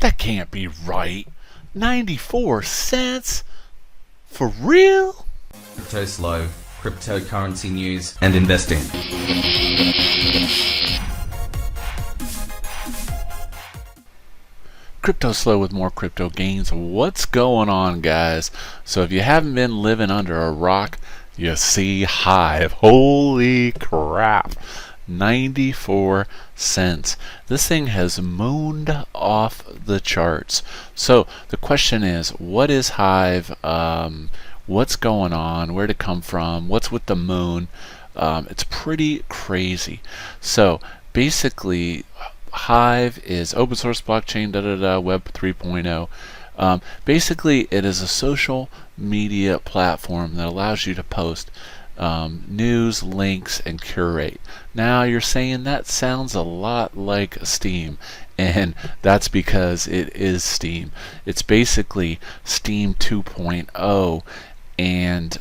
That can't be right. 94 cents? For real? Cryptoslo, cryptocurrency news and investing. Cryptoslo with more crypto gains. What's going on, guys? So if you haven't been living under a rock, you see Hive. Holy crap. 94 cents. This thing has mooned off the charts. So the question is, what is Hive? What's going on? Where'd it come from? What's with the moon? It's pretty crazy. So basically, Hive is open source blockchain, Web 3.0. Basically, it is a social media platform that allows you to post news, links, and curate. Now you're saying that sounds a lot like Steem, and that's because it is Steem. It's basically Steem 2.0, and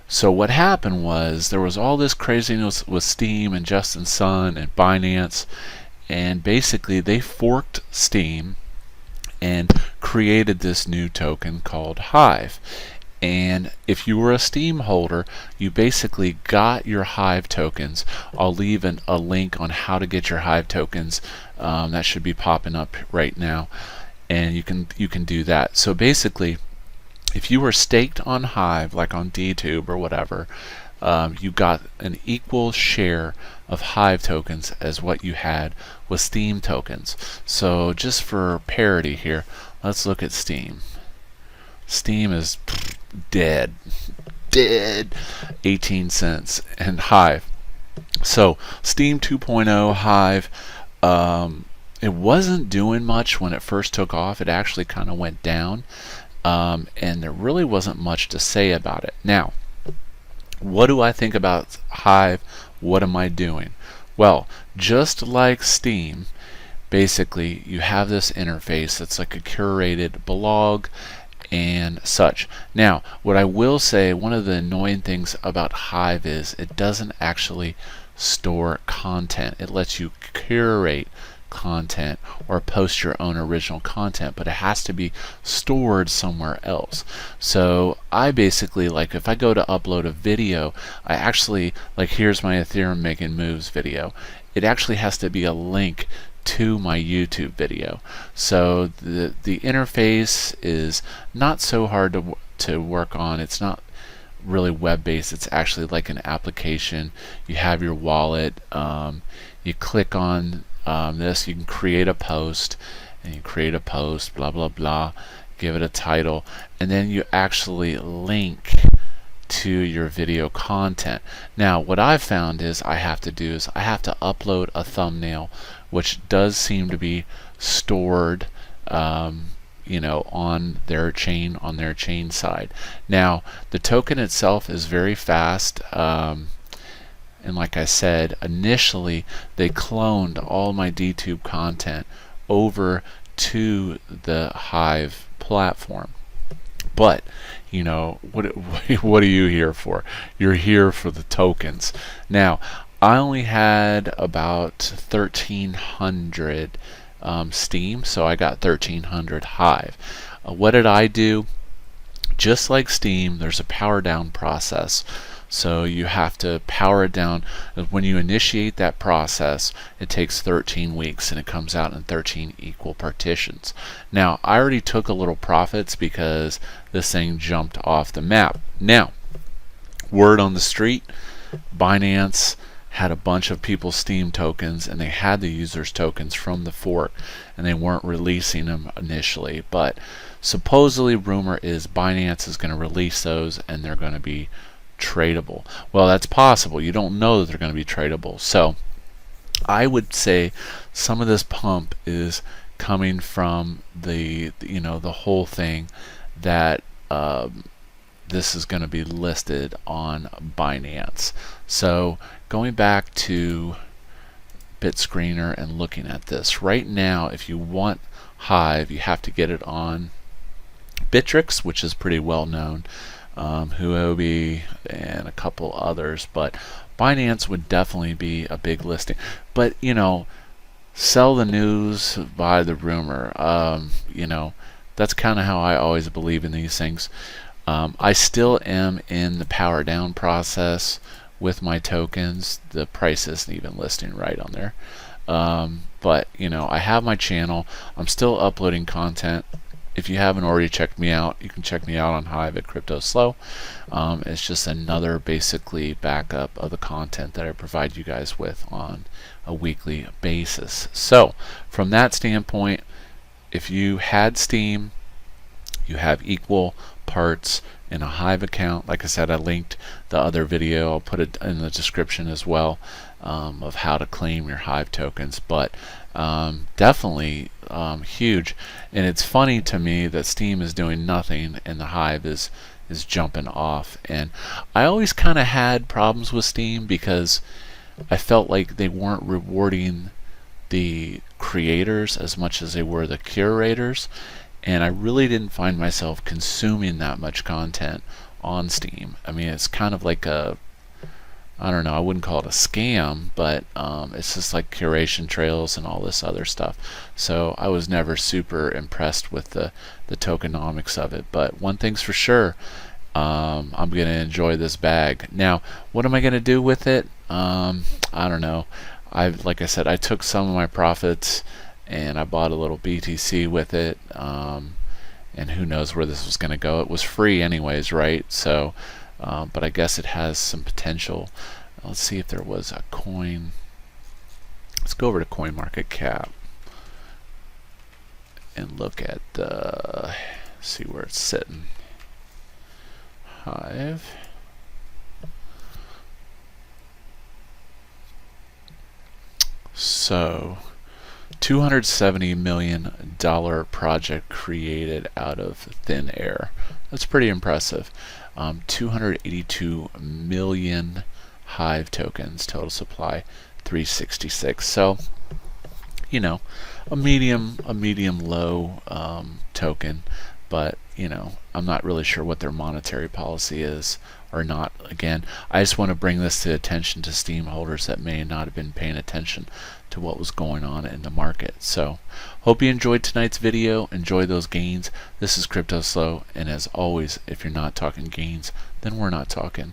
so what happened was there was all this craziness with Steem and Justin Sun and Binance, and basically they forked Steem and created this new token called Hive. And if you were a Steem holder, you basically got your Hive tokens. I'll leave a link on how to get your Hive tokens. That should be popping up right now, and you can do that. So basically, if you were staked on Hive, like on DTube or whatever, you got an equal share of Hive tokens as what you had with Steem tokens. So just for parity here, let's look at Steem. Steem is dead 18 cents, and Hive, so Steem 2.0 Hive, it wasn't doing much when it first took off. It actually kind of went down, and there really wasn't much to say about it. Now, what do I think about Hive? What am I doing? Well, just like Steem, basically you have this interface that's like a curated blog and such. Now, what I will say, one of the annoying things about Hive is it doesn't actually store content. It lets you curate content or post your own original content, but it has to be stored somewhere else. So I basically, like, if I go to upload a video, I actually, like, here's my Ethereum making moves video. It actually has to be a link to my YouTube video. So the interface is not so hard to work on. It's not really web-based. It's actually like an application. You have your wallet. You click on this. You can create a post, and you create a post. Blah blah blah. Give it a title, and then you actually link to your video content. Now, what I've found is I have to upload a thumbnail, which does seem to be stored, you know, on their chain side. Now, the token itself is very fast, and like I said, initially they cloned all my DTube content over to the Hive platform. But, you know, what are you here for? You're here for the tokens. Now, I only had about 1,300 Steem, so I got 1,300 Hive. What did I do? Just like Steem, there's a power down process. So you have to power it down. When you initiate that process, it takes 13 weeks, and it comes out in 13 equal partitions. Now, I already took a little profits because this thing jumped off the map. Now, word on the street, Binance had a bunch of people's Steem tokens, and they had the users' tokens from the fork, and they weren't releasing them initially. But supposedly, rumor is Binance is going to release those, and they're going to be tradable. Well, that's possible. You don't know that they're going to be tradable. So I would say some of this pump is coming from the whole thing that this is going to be listed on Binance. So going back to BitScreener and looking at this right now, if you want Hive, you have to get it on Bittrex, which is pretty well known, Huobi, and a couple others, but Binance would definitely be a big listing. But you know, sell the news, buy the rumor. You know, that's kind of how I always believe in these things. I still am in the power down process with my tokens. The price isn't even listing right on there. But you know, I have my channel. I'm still uploading content. If you haven't already checked me out, you can check me out on Hive at Cryptoslo. It's just another basically backup of the content that I provide you guys with on a weekly basis. So from that standpoint, if you had Steem, you have equal parts in a Hive account. Like I said, I linked the other video. I'll put it in the description as well, of how to claim your Hive tokens. But definitely huge. And it's funny to me that Steem is doing nothing and the Hive is jumping off. And I always kind of had problems with Steem because I felt like they weren't rewarding the creators as much as they were the curators, and I really didn't find myself consuming that much content on Steem. I mean, it's kind of like a, I don't know, I wouldn't call it a scam, but it's just like curation trails and all this other stuff. So I was never super impressed with the tokenomics of it. But one thing's for sure, I'm going to enjoy this bag. Now, what am I going to do with it? I don't know. Like I said, I took some of my profits and I bought a little BTC with it. And who knows where this was going to go. It was free anyways, right? So, but I guess it has some potential. Let's see if there was a coin. Let's go over to CoinMarketCap and look at see where it's sitting. Hive. So, $270 million project created out of thin air. That's pretty impressive. 282 million Hive tokens, total supply 366. So, you know, a medium low token, but you know, I'm not really sure what their monetary policy is or not. Again, I just want to bring this to attention to Steem holders that may not have been paying attention to what was going on in the market. So hope you enjoyed tonight's video. Enjoy those gains. This is Cryptoslo, and as always, if you're not talking gains, then we're not talking.